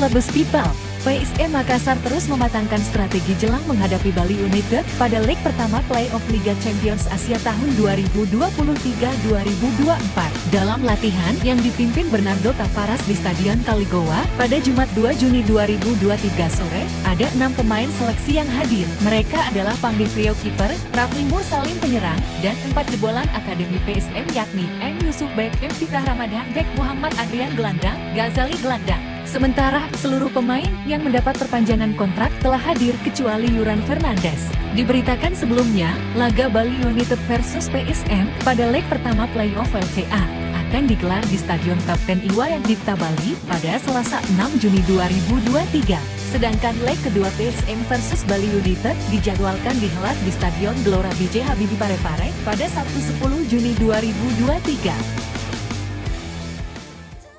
Celebes People, PSM Makassar terus mematangkan strategi jelang menghadapi Bali United pada leg pertama playoff Liga Champions Asia tahun 2023-2024. Dalam latihan yang dipimpin Bernardo Tavares di Stadion Kaligowa pada Jumat 2 Juni 2023 sore, ada 6 pemain seleksi yang hadir. Mereka adalah Pangdi Prio kiper, Rafli Mursalim penyerang, dan 4 jebolan Akademi PSM yakni M. Yusuf Bek, M. Fitrah Ramadan Bek, Muhammad Adrian gelandang, Ghazali gelandang. Sementara, seluruh pemain yang mendapat perpanjangan kontrak telah hadir kecuali Yuran Fernandes. Diberitakan sebelumnya, laga Bali United versus PSM pada leg pertama playoff LCA akan digelar di Stadion Kapten Iwayan Dipta Bali pada Selasa 6 Juni 2023. Sedangkan leg kedua PSM versus Bali United dijadwalkan dihelat di Stadion Gelora B.J. Habibie Parepare pada Sabtu 10 Juni 2023.